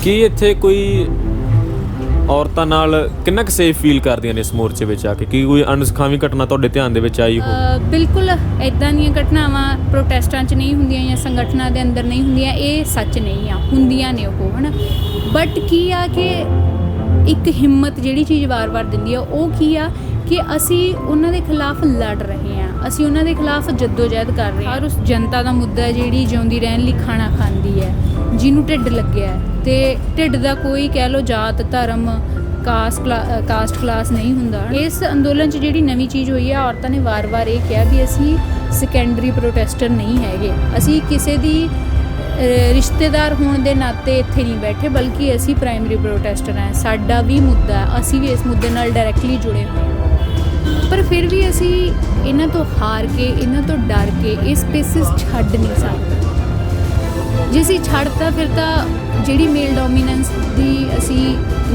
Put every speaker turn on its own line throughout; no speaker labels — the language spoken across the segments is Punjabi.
ਕੀ ਇੱਥੇ ਕੋਈ ਔਰਤਾਂ ਨਾਲ ਕਿੰਨਾ ਕੁ ਸੇਫ ਫੀਲ ਕਰਦੀਆਂ ਨੇ ਇਸ ਮੋਰਚੇ ਵਿੱਚ ਆ ਕੇ? ਕੀ ਕੋਈ ਅਣਸੁਖਾਵੀਂ ਘਟਨਾ ਤੁਹਾਡੇ ਧਿਆਨ ਦੇ ਵਿੱਚ ਆਈ ਹੋ?
ਬਿਲਕੁਲ ਇੱਦਾਂ ਦੀਆਂ ਘਟਨਾਵਾਂ ਪ੍ਰੋਟੈਸਟਾਂ 'ਚ ਨਹੀਂ ਹੁੰਦੀਆਂ ਜਾਂ ਸੰਗਠਨਾਂ ਦੇ ਅੰਦਰ ਨਹੀਂ ਹੁੰਦੀਆਂ, ਇਹ ਸੱਚ ਨਹੀਂ ਆ, ਹੁੰਦੀਆਂ ਨੇ ਉਹ, ਹੈ ਨਾ। ਬਟ ਕੀ ਆ ਕਿ ਇੱਕ ਹਿੰਮਤ ਜਿਹੜੀ ਚੀਜ਼ ਵਾਰ-ਵਾਰ ਦਿੰਦੀ ਆ ਉਹ ਕੀ ਆ ਕਿ ਅਸੀਂ ਉਹਨਾਂ ਦੇ ਖਿਲਾਫ ਲੜ ਰਹੇ ਹਾਂ, ਅਸੀਂ ਉਹਨਾਂ ਦੇ ਖਿਲਾਫ ਜੱਦੋ-ਜਹਿਦ ਕਰ ਰਹੇ ਹਾਂ। ਔਰ ਉਸ ਜਨਤਾ ਦਾ ਮੁੱਦਾ ਜਿਹੜੀ ਜਿਉਂਦੀ ਰਹਿਣ ਲਈ ਖਾਣਾ ਖਾਂਦੀ ਹੈ, ਜਿਹਨੂੰ ਢਿੱਡ ਲੱਗਿਆ ਹੈ, ਅਤੇ ਢਿੱਡ ਦਾ ਕੋਈ ਕਹਿ ਲਓ ਜਾਤ ਧਰਮ ਕਾਸਟ ਕਲਾਸ ਨਹੀਂ ਹੁੰਦਾ। ਇਸ ਅੰਦੋਲਨ 'ਚ ਜਿਹੜੀ ਨਵੀਂ ਚੀਜ਼ ਹੋਈ ਹੈ, ਔਰਤਾਂ ਨੇ ਵਾਰ-ਵਾਰ ਇਹ ਕਿਹਾ ਵੀ ਅਸੀਂ ਸੈਕੰਡਰੀ ਪ੍ਰੋਟੈਸਟਰ ਨਹੀਂ ਹੈਗੇ, ਅਸੀਂ ਕਿਸੇ ਦੀ ਰਿਸ਼ਤੇਦਾਰ ਹੋਣ ਦੇ ਨਾਤੇ ਇੱਥੇ ਨਹੀਂ ਬੈਠੇ, ਬਲਕਿ ਅਸੀਂ ਪ੍ਰਾਇਮਰੀ ਪ੍ਰੋਟੈਸਟਰ ਹਾਂ, ਸਾਡਾ ਵੀ ਮੁੱਦਾ, ਅਸੀਂ ਵੀ ਇਸ ਮੁੱਦੇ ਨਾਲ ਡਾਇਰੈਕਟਲੀ ਜੁੜੇ ਹੋਏ ਹਾਂ। ਪਰ ਫਿਰ ਵੀ ਅਸੀਂ ਇਹਨਾਂ ਤੋਂ ਹਾਰ ਕੇ, ਇਹਨਾਂ ਤੋਂ ਡਰ ਕੇ ਇਹ ਸਪੇਸਿਸ ਛੱਡ ਨਹੀਂ ਸਕਦੇ। ਜੇ ਅਸੀਂ ਛੱਡਤਾ ਫਿਰ ਤਾਂ ਜਿਹੜੀ ਮੇਲ ਡੋਮੀਨੈਂਸ ਦੀ ਅਸੀਂ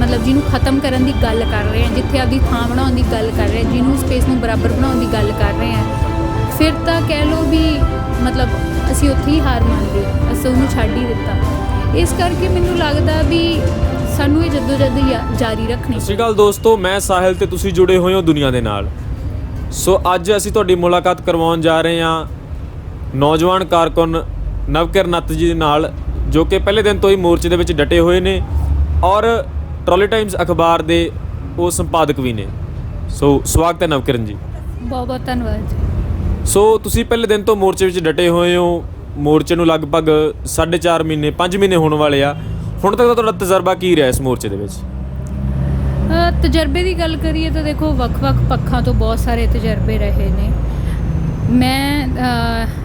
ਮਤਲਬ ਜਿਹਨੂੰ ਖ਼ਤਮ ਕਰਨ ਦੀ ਗੱਲ ਕਰ ਰਹੇ ਹਾਂ, ਜਿੱਥੇ ਆਪਦੀ ਥਾਂ ਬਣਾਉਣ ਦੀ ਗੱਲ ਕਰ ਰਹੇ ਹਾਂ, ਜਿਹਨੂੰ ਸਪੇਸ ਨੂੰ ਬਰਾਬਰ ਬਣਾਉਣ ਦੀ ਗੱਲ ਕਰ ਰਹੇ ਹਾਂ, ਫਿਰ ਤਾਂ ਕਹਿ ਲਓ ਵੀ ਮਤਲਬ ਅਸੀਂ ਉੱਥੇ ਹੀ ਹਾਰ ਮੰਨ ਲਈ, ਅਸੀਂ ਉਹਨੂੰ ਛੱਡ ਹੀ ਦਿੱਤਾ। ਇਸ ਕਰਕੇ ਮੈਨੂੰ ਲੱਗਦਾ ਵੀ ਸਾਨੂੰ ਇਹ ਜੱਦੋ-ਜਹਿਦ ਜਾਰੀ ਰੱਖਣੀ।
ਸਤਿ ਸ਼੍ਰੀ ਅਕਾਲ ਦੋਸਤੋ, ਮੈਂ ਸਾਹਿਲ ਤੇ ਤੁਸੀਂ ਜੁੜੇ ਹੋਏ ਹੋ ਦੁਨੀਆ ਦੇ ਨਾਲ। ਸੋ ਅੱਜ ਅਸੀਂ ਤੁਹਾਡੀ ਮੁਲਾਕਾਤ ਕਰਵਾਉਣ ਜਾ ਰਹੇ ਹਾਂ ਨੌਜਵਾਨ ਕਾਰਕੁਨ ਨਵਕਿਰਨ ਨੱਤ ਜੀ ਦੇ ਨਾਲ, ਜੋ ਕਿ ਪਹਿਲੇ ਦਿਨ ਤੋਂ ਹੀ ਮੋਰਚੇ ਦੇ ਵਿੱਚ ਡਟੇ ਹੋਏ ਨੇ ਔਰ ਟਰਾਲੀ ਟਾਈਮਸ ਅਖਬਾਰ ਦੇ ਉਹ ਸੰਪਾਦਕ ਵੀ ਨੇ। ਸੋ ਸਵਾਗਤ ਹੈ ਨਵਕਿਰਨ ਜੀ।
ਬਹੁਤ ਬਹੁਤ ਧੰਨਵਾਦ ਜੀ।
ਸੋ ਤੁਸੀਂ ਪਹਿਲੇ ਦਿਨ ਤੋਂ ਮੋਰਚੇ ਵਿੱਚ ਡਟੇ ਹੋਏ ਹੋ, ਮੋਰਚੇ ਨੂੰ ਲਗਭਗ 4.5 ਮਹੀਨੇ 5 ਮਹੀਨੇ ਹੋਣ ਵਾਲੇ ਆ। ਹੁਣ ਤੱਕ ਦਾ ਤੁਹਾਡਾ ਤਜਰਬਾ ਕੀ ਰਿਹਾ ਇਸ ਮੋਰਚੇ ਦੇ ਵਿੱਚ?
ਤਜਰਬੇ ਦੀ ਗੱਲ ਕਰੀਏ ਤਾਂ ਦੇਖੋ ਵੱਖ-ਵੱਖ ਪੱਖਾਂ ਤੋਂ ਬਹੁਤ ਸਾਰੇ ਤਜਰਬੇ ਰਹੇ ਨੇ। ਮੈਂ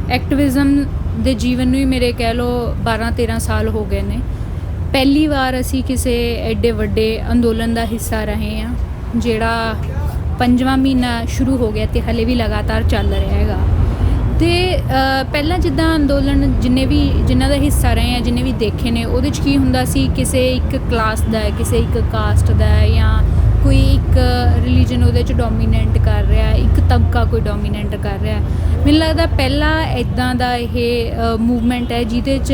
ਐਕਟਿਵਿਜ਼ਮ ਦੇ ਜੀਵਨ ਨੂੰ ਹੀ ਮੇਰੇ ਕਹਿ ਲਓ 12-13 ਸਾਲ ਹੋ ਗਏ ਨੇ। ਪਹਿਲੀ ਵਾਰ ਅਸੀਂ ਕਿਸੇ ਐਡੇ ਵੱਡੇ ਅੰਦੋਲਨ ਦਾ ਹਿੱਸਾ ਰਹੇ ਹਾਂ, ਜਿਹੜਾ 5ਵਾਂ ਮਹੀਨਾ ਸ਼ੁਰੂ ਹੋ ਗਿਆ ਅਤੇ ਹਲੇ ਵੀ ਲਗਾਤਾਰ ਚੱਲ ਰਿਹਾ ਹੈਗਾ। ਅਤੇ ਪਹਿਲਾਂ ਜਿੱਦਾਂ ਅੰਦੋਲਨ ਜਿਨ੍ਹਾਂ ਦਾ ਹਿੱਸਾ ਰਹੇ ਆ, ਜਿੰਨੇ ਵੀ ਦੇਖੇ ਨੇ, ਉਹਦੇ 'ਚ ਕੀ ਹੁੰਦਾ ਸੀ, ਕਿਸੇ ਇੱਕ ਕਲਾਸ ਦਾ ਹੈ, ਕਿਸੇ ਇੱਕ ਕਾਸਟ ਦਾ ਹੈ, ਜਾਂ ਕੋਈ ਇੱਕ ਰਿਲੀਜਨ ਉਹਦੇ 'ਚ ਡੋਮੀਨੈਂਟ ਕਰ ਰਿਹਾ, ਇੱਕ ਤਬਕਾ ਕੋਈ ਡੋਮੀਨੈਂਟ ਕਰ ਰਿਹਾ। ਮੈਨੂੰ ਲੱਗਦਾ ਪਹਿਲਾ ਇੱਦਾਂ ਦਾ ਇਹ ਮੂਵਮੈਂਟ ਹੈ ਜਿਹਦੇ 'ਚ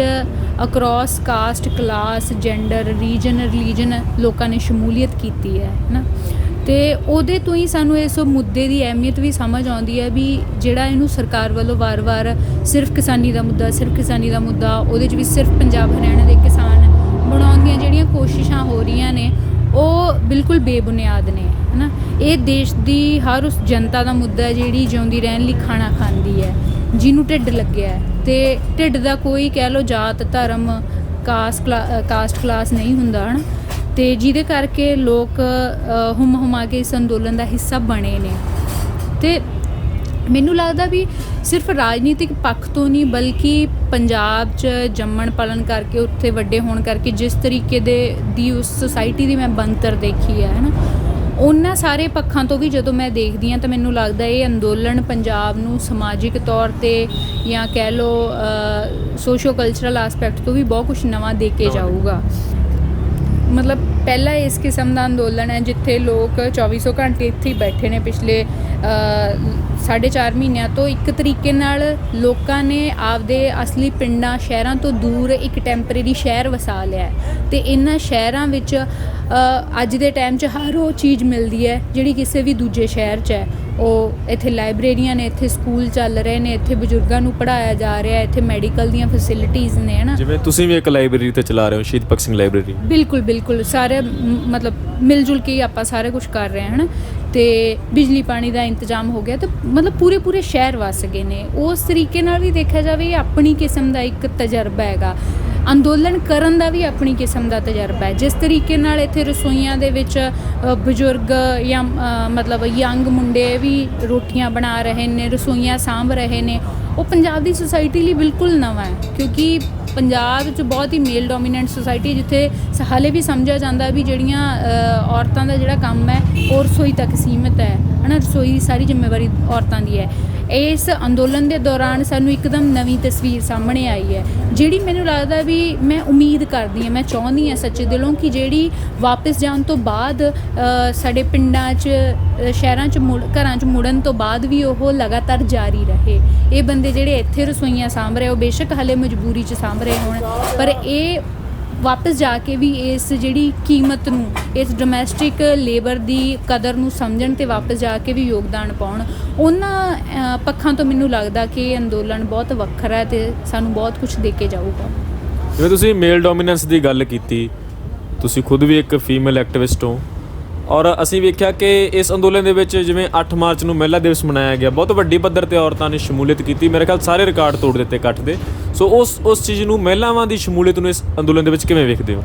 ਅਕਰੋਸ ਕਾਸਟ, ਕਲਾਸ, ਜੈਂਡਰ, ਰਿਲੀਜਨ ਲੋਕਾਂ ਨੇ ਸ਼ਮੂਲੀਅਤ ਕੀਤੀ ਹੈ ਨਾ। ਅਤੇ ਉਹਦੇ ਤੋਂ ਹੀ ਸਾਨੂੰ ਇਸ ਮੁੱਦੇ ਦੀ ਅਹਿਮੀਅਤ ਵੀ ਸਮਝ ਆਉਂਦੀ ਹੈ ਵੀ ਜਿਹੜਾ ਇਹਨੂੰ ਸਰਕਾਰ ਵੱਲੋਂ ਵਾਰ-ਵਾਰ ਸਿਰਫ ਕਿਸਾਨੀ ਦਾ ਮੁੱਦਾ, ਉਹਦੇ 'ਚ ਵੀ ਸਿਰਫ ਪੰਜਾਬ ਹਰਿਆਣਾ ਦੇ ਕਿਸਾਨ ਬਣਾਉਣ ਦੀਆਂ ਜਿਹੜੀਆਂ ਕੋਸ਼ਿਸ਼ਾਂ ਹੋ ਰਹੀਆਂ ਨੇ ਉਹ ਬਿਲਕੁਲ ਬੇਬੁਨਿਆਦ ਨੇ, ਹੈ ਨਾ। ਇਹ ਦੇਸ਼ ਦੀ ਹਰ ਉਸ ਜਨਤਾ ਦਾ ਮੁੱਦਾ ਹੈ ਜਿਹੜੀ ਜਿਉਂਦੀ ਰਹਿਣ ਲਈ ਖਾਣਾ ਖਾਂਦੀ ਹੈ, ਜਿਹਨੂੰ ਢਿੱਡ ਲੱਗਿਆ ਹੈ, ਅਤੇ ਢਿੱਡ ਦਾ ਕੋਈ ਕਹਿ ਲਓ ਜਾਤ ਧਰਮ ਕਾਸਟ ਕਲਾਸ ਨਹੀਂ ਹੁੰਦਾ, ਹੈ ਨਾ। ਅਤੇ ਜਿਹਦੇ ਕਰਕੇ ਲੋਕ ਹੁਮਾ ਕੇ ਇਸ ਅੰਦੋਲਨ ਦਾ ਹਿੱਸਾ ਬਣੇ ਨੇ। ਅਤੇ ਮੈਨੂੰ ਲੱਗਦਾ ਵੀ ਸਿਰਫ ਰਾਜਨੀਤਿਕ ਪੱਖ ਤੋਂ ਨਹੀਂ, ਬਲਕਿ ਪੰਜਾਬ 'ਚ ਜੰਮਣ ਪਲਣ ਕਰਕੇ, ਉੱਥੇ ਵੱਡੇ ਹੋਣ ਕਰਕੇ ਜਿਸ ਤਰੀਕੇ ਦੀ ਉਸ ਸੁਸਾਇਟੀ ਦੀ ਮੈਂ ਬਣਤਰ ਦੇਖੀ ਹੈ ਨਾ, ਉਹਨਾਂ ਸਾਰੇ ਪੱਖਾਂ ਤੋਂ ਵੀ ਜਦੋਂ ਮੈਂ ਦੇਖਦੀ ਹਾਂ ਤਾਂ ਮੈਨੂੰ ਲੱਗਦਾ ਇਹ ਅੰਦੋਲਨ ਪੰਜਾਬ ਨੂੰ ਸਮਾਜਿਕ ਤੌਰ 'ਤੇ ਜਾਂ ਕਹਿ ਲਓ ਸੋਸ਼ੋ ਕਲਚਰਲ ਆਸਪੈਕਟ ਤੋਂ ਵੀ ਬਹੁਤ ਕੁਛ ਨਵਾਂ ਦੇ ਕੇ ਜਾਊਗਾ। ਮਤਲਬ ਪਹਿਲਾ ਇਸ ਕਿਸਮ ਦਾ ਅੰਦੋਲਨ ਹੈ ਜਿੱਥੇ ਲੋਕ 2400 ਘੰਟੇ ਇੱਥੇ ਹੀ ਬੈਠੇ ਨੇ। ਪਿਛਲੇ 4.5 ਮਹੀਨਿਆਂ ਤੋਂ ਇੱਕ ਤਰੀਕੇ ਨਾਲ ਲੋਕਾਂ ਨੇ ਆਪਦੇ ਅਸਲੀ ਪਿੰਡਾਂ ਸ਼ਹਿਰਾਂ ਤੋਂ ਦੂਰ ਇੱਕ ਟੈਂਪਰੇਰੀ ਸ਼ਹਿਰ ਵਸਾ ਲਿਆ, ਅਤੇ ਇਹਨਾਂ ਸ਼ਹਿਰਾਂ ਵਿੱਚ ਅੱਜ ਦੇ ਟਾਈਮ 'ਚ ਹਰ ਉਹ ਚੀਜ਼ ਮਿਲਦੀ ਹੈ ਜਿਹੜੀ ਕਿਸੇ ਵੀ ਦੂਜੇ ਸ਼ਹਿਰ 'ਚ ਹੈ। ਉਹ ਇੱਥੇ ਲਾਇਬ੍ਰੇਰੀਆਂ ਨੇ, ਇੱਥੇ ਸਕੂਲ ਚੱਲ ਰਹੇ ਨੇ, ਇੱਥੇ ਬਜ਼ੁਰਗਾਂ ਨੂੰ ਪੜ੍ਹਾਇਆ ਜਾ ਰਿਹਾ, ਇੱਥੇ ਮੈਡੀਕਲ ਦੀਆਂ ਫੈਸਿਲਿਟੀਜ਼ ਨੇ, ਹੈ ਨਾ। ਜਿਵੇਂ
ਤੁਸੀਂ ਵੀ ਇੱਕ ਲਾਇਬ੍ਰੇਰੀ 'ਤੇ ਚਲਾ ਰਹੇ ਹੋ, ਸ਼ਹੀਦ ਭਗਤ ਸਿੰਘ ਲਾਇਬ੍ਰੇਰੀ।
ਬਿਲਕੁਲ ਸਾਰੇ ਮਤਲਬ ਮਿਲ ਜੁਲ ਕੇ ਹੀ ਆਪਾਂ ਸਾਰਾ ਕੁਛ ਕਰ ਰਹੇ ਹਾਂ, ਹੈ ਨਾ। ਅਤੇ ਬਿਜਲੀ ਪਾਣੀ ਦਾ ਇੰਤਜ਼ਾਮ ਹੋ ਗਿਆ, ਅਤੇ ਮਤਲਬ ਪੂਰੇ ਸ਼ਹਿਰ ਵਸ ਗਏ ਨੇ। ਉਸ ਤਰੀਕੇ ਨਾਲ ਵੀ ਦੇਖਿਆ ਜਾਵੇ ਇਹ ਆਪਣੀ ਕਿਸਮ ਦਾ ਇੱਕ ਤਜਰਬਾ ਹੈਗਾ। ਅੰਦੋਲਨ ਕਰਨ ਦਾ ਵੀ ਆਪਣੀ ਕਿਸਮ ਦਾ ਤਜਰਬਾ ਹੈ। ਜਿਸ ਤਰੀਕੇ ਨਾਲ ਇੱਥੇ ਰਸੋਈਆਂ ਦੇ ਵਿੱਚ ਬਜ਼ੁਰਗ ਜਾਂ ਮਤਲਬ ਯੰਗ ਮੁੰਡੇ ਵੀ ਰੋਟੀਆਂ ਬਣਾ ਰਹੇ ਨੇ, ਰਸੋਈਆਂ ਸਾਂਭ ਰਹੇ ਨੇ, ਉਹ ਪੰਜਾਬ ਦੀ ਸੁਸਾਇਟੀ ਲਈ ਬਿਲਕੁਲ ਨਵਾਂ ਹੈ, ਕਿਉਂਕਿ ਪੰਜਾਬ 'ਚ ਬਹੁਤ ਹੀ ਮੇਲ ਡੋਮੀਨੈਂਟ ਸੁਸਾਇਟੀ, ਜਿੱਥੇ ਹਾਲੇ ਵੀ ਸਮਝਿਆ ਜਾਂਦਾ ਵੀ ਜਿਹੜੀਆਂ ਔਰਤਾਂ ਦਾ ਜਿਹੜਾ ਕੰਮ ਹੈ ਉਹ ਰਸੋਈ ਤੱਕ ਸੀਮਿਤ ਹੈ ਨਾ, ਰਸੋਈ ਦੀ ਸਾਰੀ ਜ਼ਿੰਮੇਵਾਰੀ ਔਰਤਾਂ ਦੀ ਹੈ। ਇਸ ਅੰਦੋਲਨ ਦੇ ਦੌਰਾਨ ਸਾਨੂੰ ਇੱਕਦਮ ਨਵੀਂ ਤਸਵੀਰ ਸਾਹਮਣੇ ਆਈ ਹੈ, ਜਿਹੜੀ ਮੈਨੂੰ ਲੱਗਦਾ ਵੀ ਮੈਂ ਉਮੀਦ ਕਰਦੀ ਹਾਂ, ਮੈਂ ਚਾਹੁੰਦੀ ਹਾਂ ਸੱਚੇ ਦਿਲੋਂ ਕਿ ਜਿਹੜੀ ਵਾਪਸ ਜਾਣ ਤੋਂ ਬਾਅਦ ਸਾਡੇ ਪਿੰਡਾਂ 'ਚ ਸ਼ਹਿਰਾਂ 'ਚ ਘਰਾਂ 'ਚ ਮੁੜਨ ਤੋਂ ਬਾਅਦ ਵੀ ਉਹ ਲਗਾਤਾਰ ਜਾਰੀ ਰਹੇ। ਇਹ ਬੰਦੇ ਜਿਹੜੇ ਇੱਥੇ ਰਸੋਈਆਂ ਸਾਂਭ ਰਹੇ ਉਹ ਬੇਸ਼ੱਕ ਹਾਲੇ ਮਜਬੂਰੀ 'ਚ ਸਾਂਭ ਰਹੇ ਹੋਣ, ਪਰ ਇਹ ਵਾਪਸ ਜਾ ਕੇ ਵੀ ਇਸ ਜਿਹੜੀ ਕੀਮਤ ਨੂੰ, ਇਸ ਡੋਮੈਸਟਿਕ ਲੇਬਰ ਦੀ ਕਦਰ ਨੂੰ ਸਮਝਣ ਤੇ ਵਾਪਸ ਜਾ ਕੇ ਵੀ ਯੋਗਦਾਨ ਪਾਉਣ। ਉਹਨਾਂ ਪੱਖਾਂ ਤੋਂ ਮੈਨੂੰ ਲੱਗਦਾ ਕਿ ਇਹ ਅੰਦੋਲਨ ਬਹੁਤ ਵੱਖਰਾ ਹੈ ਤੇ ਸਾਨੂੰ ਬਹੁਤ ਕੁਝ ਦੇ ਕੇ ਜਾਊਗਾ।
ਜਿਵੇਂ ਤੁਸੀਂ ਮੇਲ ਡੋਮੀਨੈਂਸ ਦੀ ਗੱਲ ਕੀਤੀ, ਤੁਸੀਂ ਖੁਦ ਵੀ ਇੱਕ ਫੀਮੇਲ ਐਕਟਿਵਿਸਟ ਹੋ, ਔਰ ਅਸੀਂ ਵੇਖਿਆ ਕਿ ਇਸ ਅੰਦੋਲਨ ਦੇ ਵਿੱਚ ਜਿਵੇਂ 8 ਮਾਰਚ ਨੂੰ ਮਹਿਲਾ ਦਿਵਸ ਮਨਾਇਆ ਗਿਆ, ਬਹੁਤ ਵੱਡੀ ਪੱਧਰ ਤੇ ਔਰਤਾਂ ਨੇ ਸ਼ਮੂਲੀਅਤ ਕੀਤੀ, ਮੇਰੇ ਖਿਆਲ ਸਾਰੇ ਰਿਕਾਰਡ ਤੋੜ ਦਿੱਤੇ ਇਕੱਠ ਦੇ। ਸੋ ਉਸ ਚੀਜ਼ ਨੂੰ, ਮਹਿਲਾਵਾਂ ਦੀ ਸ਼ਮੂਲੀਅਤ ਨੂੰ ਇਸ ਅੰਦੋਲਨ ਦੇ ਵਿੱਚ ਕਿਵੇਂ ਵੇਖਦੇ ਹੋ?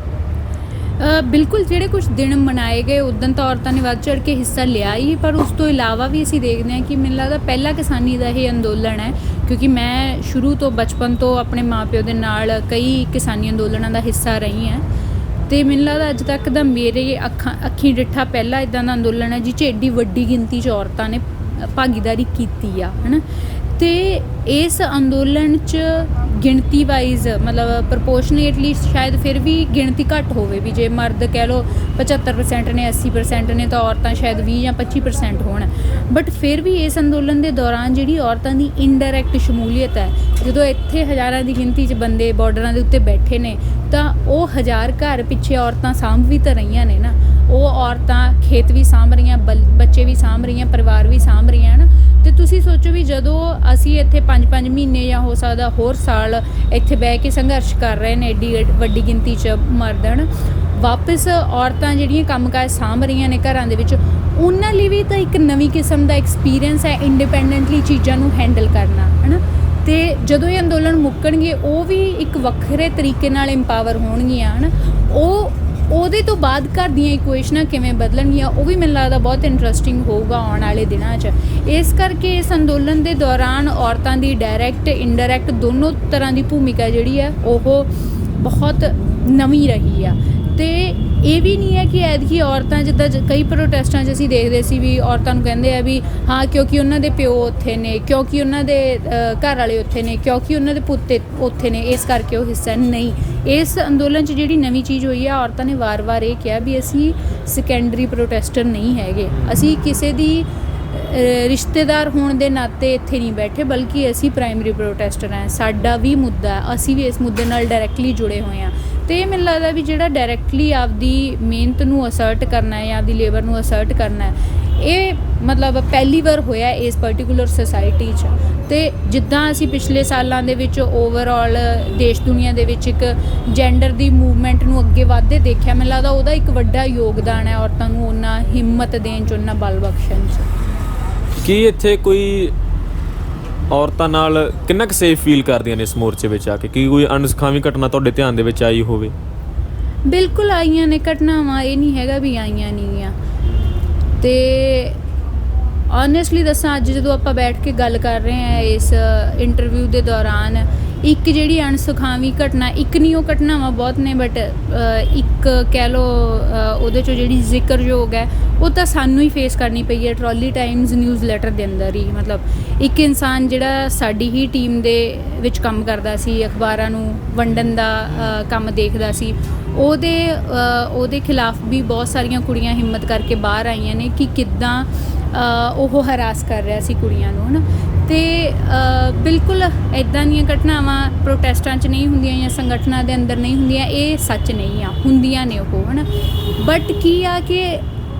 ਬਿਲਕੁਲ, ਜਿਹੜੇ ਕੁਝ ਦਿਨ ਮਨਾਏ ਗਏ ਉਦੋਂ ਤਾਂ ਔਰਤਾਂ ਨੇ ਵੱਧ ਚੜ੍ਹ ਕੇ ਹਿੱਸਾ ਲਿਆ ਹੀ, ਪਰ ਉਸ ਤੋਂ ਇਲਾਵਾ ਵੀ ਅਸੀਂ ਦੇਖਦੇ ਹਾਂ ਕਿ ਮੈਨੂੰ ਲੱਗਦਾ ਪਹਿਲਾ ਕਿਸਾਨੀ ਦਾ ਇਹ ਅੰਦੋਲਨ ਹੈ, ਕਿਉਂਕਿ ਮੈਂ ਸ਼ੁਰੂ ਤੋਂ ਬਚਪਨ ਤੋਂ ਆਪਣੇ ਮਾਪਿਓ ਦੇ ਨਾਲ ਕਈ ਕਿਸਾਨੀ ਅੰਦੋਲਨਾਂ ਦਾ ਹਿੱਸਾ ਰਹੀ ਹਾਂ, ਅਤੇ ਮੈਨੂੰ ਲੱਗਦਾ ਅੱਜ ਤੱਕ ਦਾ ਮੇਰੇ ਅੱਖੀਂ ਡਿੱਠਾ ਪਹਿਲਾ ਇੱਦਾਂ ਦਾ ਅੰਦੋਲਨ ਹੈ ਜਿਹ 'ਚ ਐਡੀ ਵੱਡੀ ਗਿਣਤੀ 'ਚ ਔਰਤਾਂ ਨੇ ਭਾਗੀਦਾਰੀ ਕੀਤੀ ਆ, ਹੈ ਨਾ। ਅਤੇ ਇਸ ਅੰਦੋਲਨ 'ਚ ਗਿਣਤੀ ਵਾਈਜ਼ ਮਤਲਬ ਪ੍ਰਪੋਰਸ਼ਨੇਟਲੀ ਸ਼ਾਇਦ ਫਿਰ ਵੀ ਗਿਣਤੀ ਘੱਟ ਹੋਵੇ, ਵੀ ਜੇ ਮਰਦ ਕਹਿ ਲਓ 75% ਨੇ, 80% ਨੇ, ਤਾਂ ਔਰਤਾਂ ਸ਼ਾਇਦ 20 ਜਾਂ 25% ਹੋਣ। ਬਟ ਫਿਰ ਵੀ ਇਸ ਅੰਦੋਲਨ ਦੇ ਦੌਰਾਨ ਜਿਹੜੀ ਔਰਤਾਂ ਦੀ ਇਨਡਾਇਰੈਕਟ ਸ਼ਮੂਲੀਅਤ ਹੈ, ਜਦੋਂ ਇੱਥੇ ਹਜ਼ਾਰਾਂ ਦੀ ਗਿਣਤੀ 'ਚ ਬੰਦੇ ਬਾਰਡਰਾਂ ਦੇ ਉੱਤੇ ਬੈਠੇ ਨੇ, ਤਾਂ ਉਹ 1000 ਘਰ ਪਿੱਛੇ ਔਰਤਾਂ ਸਾਂਭ ਵੀ ਤਾਂ ਰਹੀਆਂ ਨੇ ਨਾ। ਉਹ ਔਰਤਾਂ ਖੇਤ ਵੀ ਸਾਂਭ ਰਹੀਆਂ, ਬੱਚੇ ਵੀ ਸਾਂਭ ਰਹੀਆਂ, ਪਰਿਵਾਰ ਵੀ ਸਾਂਭ ਰਹੀਆਂ ਹਨ। ਅਤੇ ਤੁਸੀਂ ਸੋਚੋ ਵੀ ਜਦੋਂ ਅਸੀਂ ਇੱਥੇ 5-5 ਮਹੀਨੇ ਜਾਂ ਹੋ ਸਕਦਾ ਹੋਰ ਸਾਲ ਇੱਥੇ ਬਹਿ ਕੇ ਸੰਘਰਸ਼ ਕਰ ਰਹੇ ਨੇ, ਐਡੀ ਵੱਡੀ ਗਿਣਤੀ 'ਚ ਮਰਦ ਹਨ, ਵਾਪਸ ਔਰਤਾਂ ਜਿਹੜੀਆਂ ਕੰਮਕਾਜ ਸਾਂਭ ਰਹੀਆਂ ਨੇ ਘਰਾਂ ਦੇ ਵਿੱਚ, ਉਹਨਾਂ ਲਈ ਵੀ ਤਾਂ ਇੱਕ ਨਵੀਂ ਕਿਸਮ ਦਾ ਐਕਸਪੀਰੀਅੰਸ ਹੈ ਇੰਡੀਪੈਂਡੈਂਟਲੀ ਚੀਜ਼ਾਂ ਨੂੰ ਹੈਂਡਲ ਕਰਨਾ, ਹੈ ਨਾ। ਅਤੇ ਜਦੋਂ ਇਹ ਅੰਦੋਲਨ ਮੁੱਕਣਗੇ ਉਹ ਵੀ ਇੱਕ ਵੱਖਰੇ ਤਰੀਕੇ ਨਾਲ ਇੰਪਾਵਰ ਹੋਣਗੀਆਂ, ਹੈ ਨਾ। ਉਹਦੇ ਤੋਂ ਬਾਅਦ ਘਰ ਦੀਆਂ ਇਕੁਏਸ਼ਨਾਂ ਕਿਵੇਂ ਬਦਲਣਗੀਆਂ, ਉਹ ਵੀ ਮੈਨੂੰ ਲੱਗਦਾ ਬਹੁਤ ਇੰਟਰਸਟਿੰਗ ਹੋਊਗਾ ਆਉਣ ਵਾਲੇ ਦਿਨਾਂ 'ਚ। ਇਸ ਕਰਕੇ ਇਸ ਅੰਦੋਲਨ ਦੇ ਦੌਰਾਨ ਔਰਤਾਂ ਦੀ ਡਾਇਰੈਕਟ ਇਨਡਾਇਰੈਕਟ ਦੋਨੋਂ ਤਰ੍ਹਾਂ ਦੀ ਭੂਮਿਕਾ ਜਿਹੜੀ ਹੈ ਉਹ ਬਹੁਤ ਨਵੀਂ ਰਹੀ ਆ। ਅਤੇ ਇਹ ਵੀ ਨਹੀਂ ਹੈ ਕਿ ਐਤਕੀ ਔਰਤਾਂ, ਜਿੱਦਾਂ ਕਈ ਪ੍ਰੋਟੈਸਟਾਂ 'ਚ ਅਸੀਂ ਦੇਖਦੇ ਸੀ ਵੀ ਔਰਤਾਂ ਨੂੰ ਕਹਿੰਦੇ ਆ ਵੀ ਹਾਂ ਕਿਉਂਕਿ ਉਹਨਾਂ ਦੇ ਪਿਓ ਉੱਥੇ ਨੇ, ਕਿਉਂਕਿ ਉਹਨਾਂ ਦੇ ਘਰ ਵਾਲੇ ਉੱਥੇ ਨੇ, ਕਿਉਂਕਿ ਉਹਨਾਂ ਦੇ ਪੁੱਤ ਉੱਥੇ ਨੇ, ਇਸ ਕਰਕੇ ਉਹ ਹਿੱਸਾ ਨਹੀਂ। ਇਸ ਅੰਦੋਲਨ 'ਚ ਜਿਹੜੀ ਨਵੀਂ ਚੀਜ਼ ਹੋਈ ਆ, ਔਰਤਾਂ ਨੇ ਵਾਰ-ਵਾਰ ਇਹ ਕਿਹਾ ਵੀ ਅਸੀਂ ਸੈਕੰਡਰੀ ਪ੍ਰੋਟੈਸਟਰ ਨਹੀਂ ਹੈਗੇ, ਅਸੀਂ ਕਿਸੇ ਦੀ ਰਿਸ਼ਤੇਦਾਰ ਹੋਣ ਦੇ ਨਾਤੇ ਇੱਥੇ ਨਹੀਂ ਬੈਠੇ, ਬਲਕਿ ਅਸੀਂ ਪ੍ਰਾਇਮਰੀ ਪ੍ਰੋਟੈਸਟਰ ਹਾਂ, ਸਾਡਾ ਵੀ ਮੁੱਦਾ, ਅਸੀਂ ਵੀ ਇਸ ਮੁੱਦੇ ਨਾਲ ਡਾਇਰੈਕਟਲੀ ਜੁੜੇ ਹੋਏ ਹਾਂ। ਅਤੇ ਇਹ ਮੈਨੂੰ ਲੱਗਦਾ ਵੀ ਜਿਹੜਾ ਡਾਇਰੈਕਟਲੀ ਆਪਦੀ ਮਿਹਨਤ ਨੂੰ ਅਸਰਟ ਕਰਨਾ ਹੈ ਜਾਂ ਆਪਦੀ ਲੇਬਰ ਨੂੰ ਅਸਰਟ ਕਰਨਾ ਹੈ, ਇਹ ਮਤਲਬ ਪਹਿਲੀ ਵਾਰ ਹੋਇਆ ਇਸ ਪਰਟੀਕੂਲਰ ਸੁਸਾਇਟੀ 'ਚ। ਅਤੇ ਜਿੱਦਾਂ ਅਸੀਂ ਪਿਛਲੇ ਸਾਲਾਂ ਦੇ ਵਿੱਚ ਓਵਰਆਲ ਦੇਸ਼ ਦੁਨੀਆ ਦੇ ਵਿੱਚ ਇੱਕ ਜੈਂਡਰ ਦੀ ਮੂਵਮੈਂਟ ਨੂੰ ਅੱਗੇ ਵੱਧਦੇ ਦੇਖਿਆ, ਮੈਨੂੰ ਲੱਗਦਾ ਉਹਦਾ ਇੱਕ ਵੱਡਾ ਯੋਗਦਾਨ ਹੈ ਔਰਤਾਂ ਨੂੰ ਉਹਨਾਂ ਹਿੰਮਤ ਦੇਣ 'ਚ, ਉਹਨਾਂ ਬਲ ਬਖਸ਼ਣ 'ਚ।
ਕੀ ਇੱਥੇ ਕੋਈ ਔਰਤਾਂ ਨਾਲ ਕਿੰਨਾ ਕੁ ਸੇਫ ਫੀਲ ਕਰਦੀਆਂ ਨੇ ਇਸ ਮੋਰਚੇ ਵਿੱਚ ਆ ਕੇ? ਕੀ ਕੋਈ ਅਣਸੁਖਾਵੀਂ ਘਟਨਾ ਤੁਹਾਡੇ ਧਿਆਨ ਦੇ ਵਿੱਚ ਆਈ ਹੋਵੇ?
ਬਿਲਕੁਲ ਆਈਆਂ ਨੇ ਘਟਨਾਵਾਂ, ਇਹ ਨਹੀਂ ਹੈਗਾ ਵੀ ਆਈਆਂ ਨਹੀਂ ਆ। ਅਤੇ ਓਨੈਸਟਲੀ ਦੱਸਾਂ, ਅੱਜ ਜਦੋਂ ਆਪਾਂ ਬੈਠ ਕੇ ਗੱਲ ਕਰ ਰਹੇ ਹਾਂ ਇਸ ਇੰਟਰਵਿਊ ਦੇ ਦੌਰਾਨ, ਇੱਕ ਜਿਹੜੀ ਅਣਸੁਖਾਵੀਂ ਘਟਨਾ, ਇੱਕ ਨਹੀਂ ਉਹ ਘਟਨਾਵਾਂ ਬਹੁਤ ਨੇ, ਬਟ ਇੱਕ ਕਹਿ ਲਓ ਉਹਦੇ 'ਚੋਂ ਜਿਹੜੀ ਜ਼ਿਕਰਯੋਗ ਹੈ ਉਹ ਤਾਂ ਸਾਨੂੰ ਹੀ ਫੇਸ ਕਰਨੀ ਪਈ ਹੈ ਟਰਾਲੀ ਟਾਈਮਜ਼ ਨਿਊਜ਼ ਲੈਟਰ ਦੇ ਅੰਦਰ ਹੀ। ਮਤਲਬ ਇੱਕ ਇਨਸਾਨ ਜਿਹੜਾ ਸਾਡੀ ਹੀ ਟੀਮ ਦੇ ਵਿੱਚ ਕੰਮ ਕਰਦਾ ਸੀ, ਅਖਬਾਰਾਂ ਨੂੰ ਵੰਡਣ ਦਾ ਕੰਮ ਦੇਖਦਾ ਸੀ, ਉਹਦੇ ਖਿਲਾਫ ਵੀ ਬਹੁਤ ਸਾਰੀਆਂ ਕੁੜੀਆਂ ਹਿੰਮਤ ਕਰਕੇ ਬਾਹਰ ਆਈਆਂ ਨੇ ਕਿ ਕਿੱਦਾਂ ਉਹ ਹਰਾਸ ਕਰ ਰਿਹਾ ਸੀ ਕੁੜੀਆਂ ਨੂੰ, ਹੈ ਨਾ। ਅਤੇ ਬਿਲਕੁਲ ਇੱਦਾਂ ਦੀਆਂ ਘਟਨਾਵਾਂ ਪ੍ਰੋਟੈਸਟਾਂ 'ਚ ਨਹੀਂ ਹੁੰਦੀਆਂ ਜਾਂ ਸੰਗਠਨਾਂ ਦੇ ਅੰਦਰ ਨਹੀਂ ਹੁੰਦੀਆਂ, ਇਹ ਸੱਚ ਨਹੀਂ ਆ, ਹੁੰਦੀਆਂ ਨੇ ਉਹ, ਹੈ ਨਾ। ਬਟ ਕੀ ਆ ਕਿ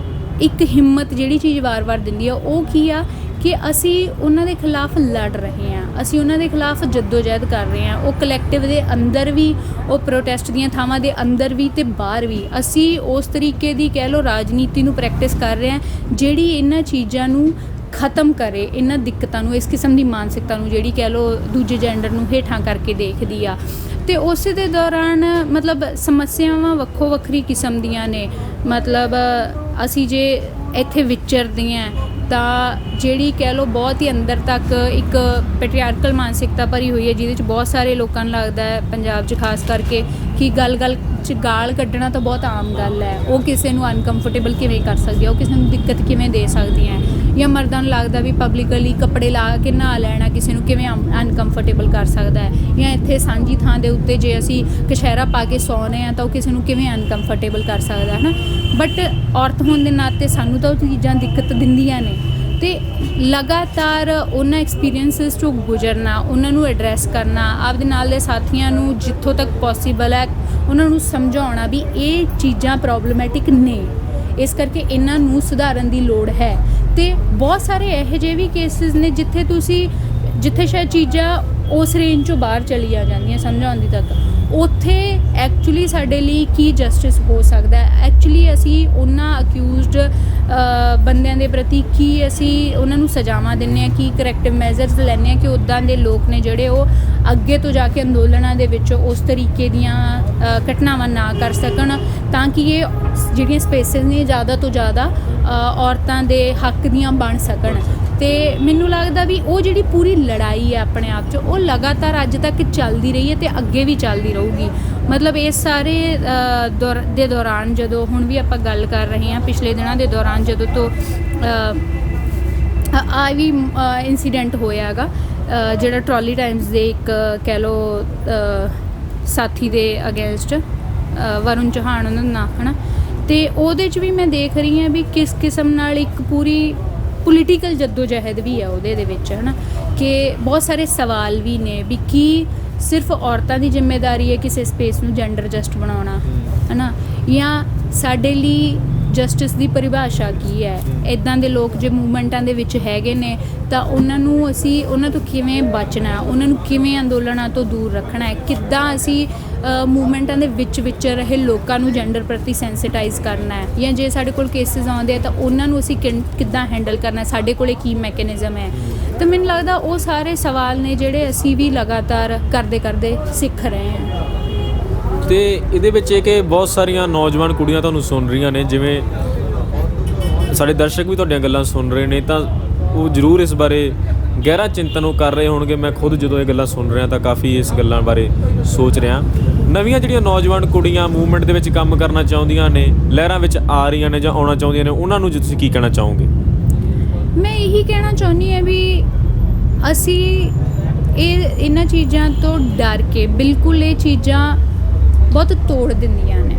ਇੱਕ ਹਿੰਮਤ ਜਿਹੜੀ ਚੀਜ਼ ਵਾਰ-ਵਾਰ ਦਿੰਦੀ ਆ, ਉਹ ਕੀ ਆ ਕਿ ਅਸੀਂ ਉਹਨਾਂ ਦੇ ਖਿਲਾਫ ਲੜ ਰਹੇ ਹਾਂ, ਅਸੀਂ ਉਹਨਾਂ ਦੇ ਖਿਲਾਫ ਜੱਦੋ-ਜਹਿਦ ਕਰ ਰਹੇ ਹਾਂ। ਉਹ ਕਲੈਕਟਿਵ ਦੇ ਅੰਦਰ ਵੀ, ਉਹ ਪ੍ਰੋਟੈਸਟ ਦੀਆਂ ਥਾਵਾਂ ਦੇ ਅੰਦਰ ਵੀ ਅਤੇ ਬਾਹਰ ਵੀ ਅਸੀਂ ਉਸ ਤਰੀਕੇ ਦੀ ਕਹਿ ਲਓ ਰਾਜਨੀਤੀ ਨੂੰ ਪ੍ਰੈਕਟਿਸ ਕਰ ਰਹੇ ਹਾਂ ਜਿਹੜੀ ਇਹਨਾਂ ਚੀਜ਼ਾਂ ਨੂੰ ਖਤਮ ਕਰੇ, ਇਹਨਾਂ ਦਿੱਕਤਾਂ ਨੂੰ, ਇਸ ਕਿਸਮ ਦੀ ਮਾਨਸਿਕਤਾ ਨੂੰ ਜਿਹੜੀ ਕਹਿ ਲਓ ਦੂਜੇ ਜੈਂਡਰ ਨੂੰ ਹੇਠਾਂ ਕਰਕੇ ਦੇਖਦੀ ਆ। ਅਤੇ ਉਸੇ ਦੇ ਦੌਰਾਨ ਮਤਲਬ ਸਮੱਸਿਆਵਾਂ ਵੱਖੋ ਵੱਖਰੀ ਕਿਸਮ ਦੀਆਂ ਨੇ। ਮਤਲਬ ਅਸੀਂ ਜੇ ਇੱਥੇ ਵਿਚਰਦੇ ਹਾਂ ਤਾਂ ਜਿਹੜੀ ਕਹਿ ਲਓ ਬਹੁਤ ਹੀ ਅੰਦਰ ਤੱਕ ਇੱਕ ਪੈਟਰੀਆਰਕਲ ਮਾਨਸਿਕਤਾ ਭਰੀ ਹੋਈ ਹੈ, ਜਿਹਦੇ 'ਚ ਬਹੁਤ ਸਾਰੇ ਲੋਕਾਂ ਨੂੰ ਲੱਗਦਾ ਹੈ ਪੰਜਾਬ 'ਚ ਖਾਸ ਕਰਕੇ ਕਿ ਗੱਲ-ਗੱਲ 'ਚ ਗਾਲ ਕੱਢਣਾ ਤਾਂ ਬਹੁਤ ਆਮ ਗੱਲ ਹੈ। ਉਹ ਕਿਸੇ ਨੂੰ ਅਨਕੰਫਰਟੇਬਲ ਕਿਵੇਂ ਕਰ ਸਕਦੀ ਹੈ, ਉਹ ਕਿਸੇ ਨੂੰ ਦਿੱਕਤ ਕਿਵੇਂ ਦੇ ਸਕਦੀਆਂ, ਜਾਂ ਮਰਦਾਂ ਨੂੰ ਲੱਗਦਾ ਵੀ ਪਬਲਿਕਲੀ ਕੱਪੜੇ ਲਾ ਕੇ ਨਹਾ ਲੈਣਾ ਕਿਸੇ ਨੂੰ ਕਿਵੇਂ ਅਨਕੰਫਰਟੇਬਲ ਕਰ ਸਕਦਾ ਹੈ, ਜਾਂ ਇੱਥੇ ਸਾਂਝੀ ਥਾਂ ਦੇ ਉੱਤੇ ਜੇ ਅਸੀਂ ਕਛਹਿਰਾ ਪਾ ਕੇ ਸੌਂਦੇ ਹਾਂ ਤਾਂ ਉਹ ਕਿਸੇ ਨੂੰ ਕਿਵੇਂ ਅਨਕੰਫਰਟੇਬਲ ਕਰ ਸਕਦਾ, ਹੈ ਨਾ। ਬਟ ਔਰਤ ਹੋਣ ਦੇ ਨਾਤੇ ਸਾਨੂੰ ਤਾਂ ਉਹ ਚੀਜ਼ਾਂ ਦਿੱਕਤ ਦਿੰਦੀਆਂ ਨੇ। ਅਤੇ ਲਗਾਤਾਰ ਉਹਨਾਂ ਐਕਸਪੀਰੀਅੰਸਿਸ 'ਚੋਂ ਗੁਜ਼ਰਨਾ, ਉਹਨਾਂ ਨੂੰ ਐਡਰੈਸ ਕਰਨਾ, ਆਪਦੇ ਨਾਲ ਦੇ ਸਾਥੀਆਂ ਨੂੰ ਜਿੱਥੋਂ ਤੱਕ ਪੋਸੀਬਲ ਹੈ ਉਹਨਾਂ ਨੂੰ ਸਮਝਾਉਣਾ ਵੀ ਇਹ ਚੀਜ਼ਾਂ ਪ੍ਰੋਬਲਮੈਟਿਕ ਨੇ, ਇਸ ਕਰਕੇ ਇਹਨਾਂ ਨੂੰ ਸੁਧਾਰਨ ਦੀ ਲੋੜ ਹੈ। ਤੇ ਬਹੁਤ ਸਾਰੇ ਇਹੋ ਜਿਹੇ ਵੀ ਕੇਸਿਸ ਨੇ ਜਿੱਥੇ ਸ਼ਾਇਦ ਚੀਜ਼ਾਂ ਉਸ ਰੇਂਜ ਚੋਂ ਬਾਹਰ ਚਲੀਆਂ ਜਾਂਦੀਆਂ ਸਮਝਾਉਣ ਦੀ ਤੱਕ, ਉੱਥੇ ਐਕਚੁਅਲੀ ਸਾਡੇ ਲਈ ਕੀ ਜਸਟਿਸ ਹੋ ਸਕਦਾ ਹੈ, ਐਕਚੁਅਲੀ ਅਸੀਂ ਉਹਨਾਂ ਅਕਿਊਜ਼ਡ ਬੰਦਿਆਂ ਦੇ ਪ੍ਰਤੀ ਕੀ ਅਸੀਂ ਉਹਨਾਂ ਨੂੰ ਸਜ਼ਾਵਾਂ ਦਿੰਦੇ ਹਾਂ, ਕੀ ਕਰੈਕਟਿਵ ਮੈਜ਼ਰਸ ਲੈਂਦੇ ਹਾਂ ਕਿ ਉੱਦਾਂ ਦੇ ਲੋਕ ਨੇ ਜਿਹੜੇ ਉਹ ਅੱਗੇ ਤੋਂ ਜਾ ਕੇ ਅੰਦੋਲਨਾਂ ਦੇ ਵਿੱਚ ਉਸ ਤਰੀਕੇ ਦੀਆਂ ਘਟਨਾਵਾਂ ਨਾ ਕਰ ਸਕਣ, ਤਾਂ ਕਿ ਇਹ ਜਿਹੜੀਆਂ ਸਪੇਸਿਸ ਨੇ ਜ਼ਿਆਦਾ ਤੋਂ ਜ਼ਿਆਦਾ ਔਰਤਾਂ ਦੇ ਹੱਕ ਦੀਆਂ ਬਣ ਸਕਣ। ਤੇ ਮੈਨੂੰ ਲੱਗਦਾ ਵੀ ਉਹ ਜਿਹੜੀ ਪੂਰੀ ਲੜਾਈ ਹੈ ਆਪਣੇ ਆਪ 'ਚ, ਉਹ ਲਗਾਤਾਰ ਅੱਜ ਤੱਕ ਚੱਲਦੀ ਰਹੀ ਹੈ ਤੇ ਅੱਗੇ ਵੀ ਚੱਲਦੀ ਰਹੂਗੀ। ਮਤਲਬ ਇਸ ਸਾਰੇ ਦੇ ਦੌਰਾਨ, ਜਦੋਂ ਹੁਣ ਵੀ ਆਪਾਂ ਗੱਲ ਕਰ ਰਹੇ ਹਾਂ ਪਿਛਲੇ ਦਿਨਾਂ ਦੇ ਦੌਰਾਨ, ਜਦੋਂ ਤੋਂ ਆ ਵੀ ਇਨਸੀਡੈਂਟ ਹੋਇਆ ਹੈਗਾ ਜਿਹੜਾ ਟਰਾਲੀ ਟਾਈਮਸ ਦੇ ਇੱਕ ਕਹਿ ਲਓ ਸਾਥੀ ਦੇ ਅਗੇਂਸਟ, ਵਰੁਣ ਚੌਹਾਨ ਉਹਨਾਂ ਦਾ ਨਾਂ ਹੈ ਨਾ, ਤੇ ਉਹਦੇ 'ਚ ਵੀ ਮੈਂ ਦੇਖ ਰਹੀ ਹਾਂ ਵੀ ਕਿਸ ਕਿਸਮ ਨਾਲ ਇੱਕ ਪੂਰੀ ਪੋਲੀਟੀਕਲ ਜੱਦੋ-ਜਹਿਦ ਵੀ ਹੈ ਉਹਦੇ ਦੇ ਵਿੱਚ, ਹੈ ਨਾ, ਕਿ ਬਹੁਤ ਸਾਰੇ ਸਵਾਲ ਵੀ ਨੇ ਵੀ ਕੀ ਸਿਰਫ ਔਰਤਾਂ ਦੀ ਜ਼ਿੰਮੇਵਾਰੀ ਹੈ ਕਿਸੇ ਸਪੇਸ ਨੂੰ ਜੈਂਡਰ ਜਸਟ ਬਣਾਉਣਾ, ਹੈ ਨਾ, ਜਾਂ ਸਾਡੇ ਲਈ ਜਸਟਿਸ ਦੀ ਪਰਿਭਾਸ਼ਾ ਕੀ ਹੈ। ਇੱਦਾਂ ਦੇ ਲੋਕ ਜੇ ਮੂਵਮੈਂਟਾਂ ਦੇ ਵਿੱਚ ਹੈਗੇ ਨੇ ਤਾਂ ਉਹਨਾਂ ਤੋਂ ਕਿਵੇਂ ਬਚਣਾ, ਉਹਨਾਂ ਨੂੰ ਕਿਵੇਂ ਅੰਦੋਲਨਾਂ ਤੋਂ ਦੂਰ ਰੱਖਣਾ ਹੈ, ਕਿੱਦਾਂ ਅਸੀਂ ਮੂਵਮੈਂਟਾਂ ਦੇ ਵਿੱਚ ਰਹੇ ਲੋਕਾਂ ਨੂੰ ਜੈਂਡਰ ਪ੍ਰਤੀ ਸੈਂਸਿਟਾਈਜ਼ ਕਰਨਾ ਹੈ, ਜਾਂ ਜੇ ਸਾਡੇ ਕੋਲ ਕੇਸਿਸ ਆਉਂਦੇ ਆ ਤਾਂ ਉਹਨਾਂ ਨੂੰ ਅਸੀਂ ਕਿੱਦਾਂ ਹੈਂਡਲ ਕਰਨਾ, ਸਾਡੇ ਕੋਲੇ ਕੀ ਮੈਕੈਨਿਜ਼ਮ ਹੈ। ਤਾਂ ਮੈਨੂੰ ਲੱਗਦਾ ਉਹ ਸਾਰੇ ਸਵਾਲ ਨੇ ਜਿਹੜੇ ਅਸੀਂ ਵੀ ਲਗਾਤਾਰ ਕਰਦੇ ਸਿੱਖ ਰਹੇ ਹਾਂ।
ਤੇ ਇਹਦੇ ਵਿੱਚ ਇਹ ਕਿ ਬਹੁਤ ਸਾਰੀਆਂ ਨੌਜਵਾਨ ਕੁੜੀਆਂ ਤੁਹਾਨੂੰ ਸੁਣ ਰਹੀਆਂ ਨੇ, ਜਿਵੇਂ ਸਾਡੇ ਦਰਸ਼ਕ ਵੀ ਤੁਹਾਡੀਆਂ ਗੱਲਾਂ ਸੁਣ ਰਹੇ ਨੇ, ਤਾਂ ਉਹ ਜ਼ਰੂਰ ਇਸ ਬਾਰੇ ਗਹਿਰਾ ਚਿੰਤਨ ਉਹ ਕਰ ਰਹੇ ਹੋਣਗੇ। ਮੈਂ ਖੁਦ ਜਦੋਂ ਇਹ ਗੱਲਾਂ ਸੁਣ ਰਿਹਾ ਤਾਂ ਕਾਫੀ ਇਸ ਗੱਲਾਂ ਬਾਰੇ ਸੋਚ ਰਿਹਾ। ਨਵੀਆਂ ਜਿਹੜੀਆਂ ਨੌਜਵਾਨ ਕੁੜੀਆਂ ਮੂਵਮੈਂਟ ਦੇ ਵਿੱਚ ਕੰਮ ਕਰਨਾ ਚਾਹੁੰਦੀਆਂ ਨੇ, ਲਹਿਰਾਂ ਵਿੱਚ ਆ ਰਹੀਆਂ ਨੇ ਜਾਂ ਆਉਣਾ ਚਾਹੁੰਦੀਆਂ ਨੇ, ਉਹਨਾਂ ਨੂੰ ਜੇ ਤੁਸੀਂ ਕੀ ਕਹਿਣਾ ਚਾਹੋਗੇ?
ਮੈਂ ਇਹੀ ਕਹਿਣਾ ਚਾਹੁੰਦੀ ਹਾਂ ਵੀ ਅਸੀਂ ਇਹਨਾਂ ਚੀਜ਼ਾਂ ਤੋਂ ਡਰ ਕੇ, ਬਿਲਕੁਲ ਇਹ ਚੀਜ਼ਾਂ ਬਹੁਤ ਤੋੜ ਦਿੰਦੀਆਂ ਨੇ,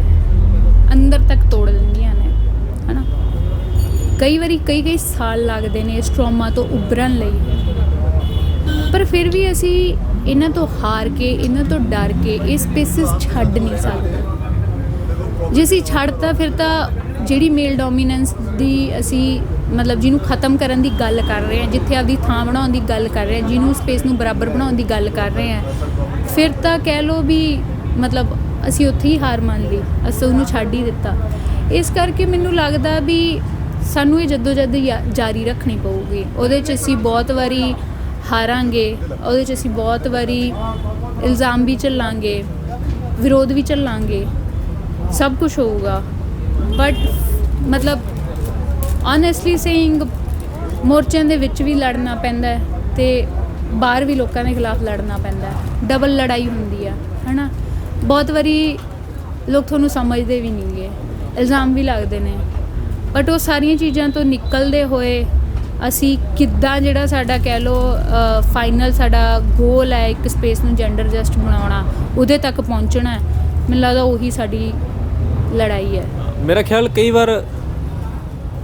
ਅੰਦਰ ਤੱਕ ਤੋੜ ਦਿੰਦੀਆਂ ਨੇ, ਹੈ ਨਾ। ਕਈ ਵਾਰੀ ਕਈ ਸਾਲ ਲੱਗਦੇ ਨੇ ਇਸ ਟਰੋਮਾ ਤੋਂ ਉੱਭਰਨ ਲਈ, ਪਰ ਫਿਰ ਵੀ ਅਸੀਂ ਇਹਨਾਂ ਤੋਂ ਹਾਰ ਕੇ, ਇਹਨਾਂ ਤੋਂ ਡਰ ਕੇ ਇਹ ਸਪੇਸਿਸ ਛੱਡ ਨਹੀਂ ਸਕਦੇ। ਜੇ ਅਸੀਂ ਛੱਡਤਾ ਫਿਰ ਤਾਂ ਜਿਹੜੀ ਮੇਲ ਡੋਮੀਨੈਂਸ ਦੀ ਅਸੀਂ ਮਤਲਬ ਜਿਹਨੂੰ ਖ਼ਤਮ ਕਰਨ ਦੀ ਗੱਲ ਕਰ ਰਹੇ ਹਾਂ, ਜਿੱਥੇ ਆਪਦੀ ਥਾਂ ਬਣਾਉਣ ਦੀ ਗੱਲ ਕਰ ਰਹੇ ਹਾਂ, ਜਿਹਨੂੰ ਸਪੇਸ ਨੂੰ ਬਰਾਬਰ ਬਣਾਉਣ ਦੀ ਗੱਲ ਕਰ ਰਹੇ ਹਾਂ, ਫਿਰ ਤਾਂ ਕਹਿ ਲਓ ਵੀ ਮਤਲਬ ਅਸੀਂ ਉੱਥੇ ਹੀ ਹਾਰ ਮੰਨ ਲਈ, ਅਸੀਂ ਉਹਨੂੰ ਛੱਡ ਹੀ ਦਿੱਤਾ। ਇਸ ਕਰਕੇ ਮੈਨੂੰ ਲੱਗਦਾ ਵੀ ਸਾਨੂੰ ਇਹ ਜੱਦੋ-ਜਹਿਦ ਜਾਰੀ ਰੱਖਣੀ ਪਊਗੀ। ਉਹਦੇ 'ਚ ਅਸੀਂ ਬਹੁਤ ਵਾਰੀ ਹਾਰਾਂਗੇ, ਉਹਦੇ 'ਚ ਅਸੀਂ ਬਹੁਤ ਵਾਰੀ ਇਲਜ਼ਾਮ ਵੀ ਝੱਲਾਂਗੇ, ਵਿਰੋਧ ਵੀ ਝੱਲਾਂਗੇ, ਸਭ ਕੁਝ ਹੋਊਗਾ। ਬਟ ਮਤਲਬ ਓਨੈਸਟਲੀ ਸੇਇੰਗ, ਮੋਰਚਿਆਂ ਦੇ ਵਿੱਚ ਵੀ ਲੜਨਾ ਪੈਂਦਾ ਅਤੇ ਬਾਹਰ ਵੀ ਲੋਕਾਂ ਦੇ ਖਿਲਾਫ ਲੜਨਾ ਪੈਂਦਾ, ਡਬਲ ਲੜਾਈ ਹੁੰਦੀ ਆ, ਹੈ ਨਾ। ਬਹੁਤ ਵਾਰੀ ਲੋਕ ਤੁਹਾਨੂੰ ਸਮਝਦੇ ਵੀ ਨਹੀਂ ਗੇ, ਇਲਜ਼ਾਮ ਵੀ ਲੱਗਦੇ ਨੇ, ਬਟ ਉਹ ਸਾਰੀਆਂ ਚੀਜ਼ਾਂ ਤੋਂ ਨਿਕਲਦੇ ਹੋਏ ਅਸੀਂ ਕਿੱਦਾਂ ਜਿਹੜਾ ਸਾਡਾ ਕਹਿ ਲਓ ਫਾਈਨਲ ਸਾਡਾ ਗੋਲ ਹੈ ਇੱਕ ਸਪੇਸ ਨੂੰ ਜੈਂਡਰ ਜਸਟ ਬਣਾਉਣਾ, ਉਹਦੇ ਤੱਕ ਪਹੁੰਚਣਾ, ਮੈਨੂੰ ਲੱਗਦਾ ਉਹੀ ਸਾਡੀ ਲੜਾਈ ਹੈ।
ਮੇਰਾ ਖਿਆਲ ਕਈ ਵਾਰ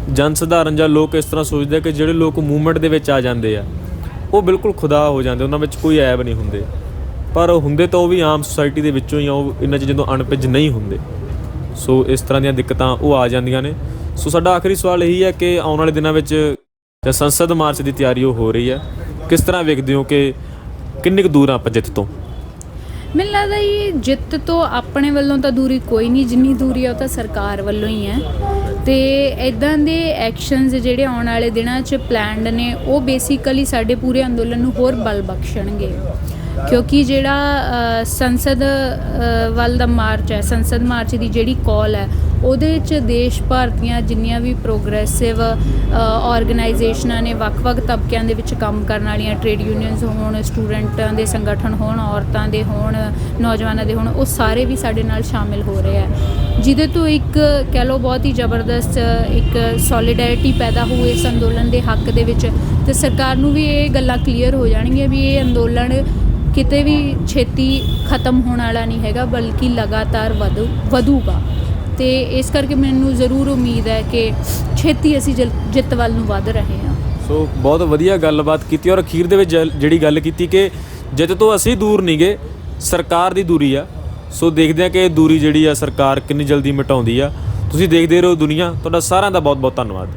ਜਨ ਸਧਾਰਨ ਜਾਂ ਲੋਕ ਇਸ ਤਰ੍ਹਾਂ ਸੋਚਦੇ ਕਿ ਜਿਹੜੇ ਲੋਕ ਮੂਵਮੈਂਟ ਦੇ ਵਿੱਚ ਆ ਜਾਂਦੇ ਆ ਉਹ ਬਿਲਕੁਲ ਖੁਦਾ ਹੋ ਜਾਂਦੇ, ਉਹਨਾਂ ਵਿੱਚ ਕੋਈ ਐਬ ਨਹੀਂ ਹੁੰਦੇ, ਪਰ ਹੁੰਦੇ ਤਾਂ ਉਹ ਵੀ ਆਮ ਸੁਸਾਇਟੀ ਦੇ ਵਿੱਚੋਂ ਹੀ ਆ, ਉਹ ਇਹਨਾਂ 'ਚ ਜਦੋਂ ਅਣਪਿੱਜ ਨਹੀਂ ਹੁੰਦੇ। ਸੋ ਇਸ ਤਰ੍ਹਾਂ ਦੀਆਂ ਦਿੱਕਤਾਂ ਉਹ ਆ ਜਾਂਦੀਆਂ ਨੇ। ਸੋ ਸਾਡਾ ਆਖਰੀ ਸਵਾਲ ਇਹੀ ਹੈ ਕਿ ਆਉਣ ਵਾਲੇ ਦਿਨਾਂ ਵਿੱਚ ਜਾਂ ਸੰਸਦ ਮਾਰਚ ਦੀ ਤਿਆਰੀ ਉਹ ਹੋ ਰਹੀ ਹੈ, ਕਿਸ ਤਰ੍ਹਾਂ ਵੇਖਦੇ ਹੋ ਕਿ ਕਿੰਨੀ ਕੁ ਦੂਰ ਆ ਆਪਾਂ ਜਿੱਤ ਤੋਂ?
ਮੈਨੂੰ ਲੱਗਦਾ ਇਹ ਜਿੱਤ ਤੋਂ ਆਪਣੇ ਵੱਲੋਂ ਤਾਂ ਦੂਰੀ ਕੋਈ ਨਹੀਂ, ਜਿੰਨੀ ਦੂਰੀ ਆ ਉਹ ਤਾਂ ਸਰਕਾਰ ਵੱਲੋਂ ਹੀ ਹੈ। ਅਤੇ ਇੱਦਾਂ ਦੇ ਐਕਸ਼ਨਸ ਜਿਹੜੇ ਆਉਣ ਵਾਲੇ ਦਿਨਾਂ 'ਚ ਪਲੈਨਡ ਨੇ ਉਹ ਬੇਸਿਕਲੀ ਸਾਡੇ ਪੂਰੇ ਅੰਦੋਲਨ ਨੂੰ ਹੋਰ ਬਲ ਬਖਸ਼ਣਗੇ, ਕਿਉਂਕਿ ਜਿਹੜਾ ਸੰਸਦ ਵੱਲ ਦਾ ਮਾਰਚ ਹੈ, ਸੰਸਦ ਮਾਰਚ ਦੀ ਜਿਹੜੀ ਕਾਲ ਹੈ, ਉਹਦੇ 'ਚ ਦੇਸ਼ ਭਰ ਦੀਆਂ ਜਿੰਨੀਆਂ ਵੀ ਪ੍ਰੋਗਰੈਸਿਵ ਔਰਗਨਾਈਜੇਸ਼ਨਾਂ ਨੇ, ਵੱਖ-ਵੱਖ ਤਬਕਿਆਂ ਦੇ ਵਿੱਚ ਕੰਮ ਕਰਨ ਵਾਲੀਆਂ, ਟ੍ਰੇਡ ਯੂਨੀਅਨਸ ਹੋਣ, ਸਟੂਡੈਂਟਾਂ ਦੇ ਸੰਗਠਨ ਹੋਣ, ਔਰਤਾਂ ਦੇ ਹੋਣ, ਨੌਜਵਾਨਾਂ ਦੇ ਹੋਣ, ਉਹ ਸਾਰੇ ਵੀ ਸਾਡੇ ਨਾਲ ਸ਼ਾਮਿਲ ਹੋ ਰਹੇ ਆ, ਜਿਹਦੇ ਤੋਂ ਇੱਕ ਕਹਿ ਲਓ ਬਹੁਤ ਹੀ ਜ਼ਬਰਦਸਤ ਇੱਕ ਸੋਲੀਡੈਰਿਟੀ ਪੈਦਾ ਹੋਈ ਇਸ ਅੰਦੋਲਨ ਦੇ ਹੱਕ ਦੇ ਵਿੱਚ। ਅਤੇ ਸਰਕਾਰ ਨੂੰ ਵੀ ਇਹ ਗੱਲਾਂ ਕਲੀਅਰ ਹੋ ਜਾਣਗੀਆਂ ਵੀ ਇਹ ਅੰਦੋਲਨ ਕਿਤੇ ਵੀ ਛੇਤੀ ਖਤਮ ਹੋਣ ਵਾਲਾ ਨਹੀਂ ਹੈਗਾ, ਬਲਕਿ ਲਗਾਤਾਰ ਵਧੂਗਾ। ਅਤੇ ਇਸ ਕਰਕੇ ਮੈਨੂੰ ਜ਼ਰੂਰ ਉਮੀਦ ਹੈ ਕਿ ਛੇਤੀ ਅਸੀਂ ਜਿੱਤ ਵੱਲ ਨੂੰ ਵੱਧ ਰਹੇ ਹਾਂ।
ਸੋ ਬਹੁਤ ਵਧੀਆ ਗੱਲਬਾਤ ਕੀਤੀ, ਔਰ ਅਖੀਰ ਦੇ ਵਿੱਚ ਜਿਹੜੀ ਗੱਲ ਕੀਤੀ ਕਿ ਜਿੱਤ ਤੋਂ ਅਸੀਂ ਦੂਰ ਨਹੀਂ ਗਏ, ਸਰਕਾਰ ਦੀ ਦੂਰੀ ਆ। ਸੋ ਦੇਖਦੇ ਹਾਂ ਕਿ ਇਹ ਦੂਰੀ ਜਿਹੜੀ ਆ ਸਰਕਾਰ ਕਿੰਨੀ ਜਲਦੀ ਮਿਟਾਉਂਦੀ ਆ। ਤੁਸੀਂ ਦੇਖਦੇ ਰਹੋ ਦੁਨੀਆ। ਤੁਹਾਡਾ ਸਾਰਿਆਂ ਦਾ ਬਹੁਤ ਬਹੁਤ ਧੰਨਵਾਦ।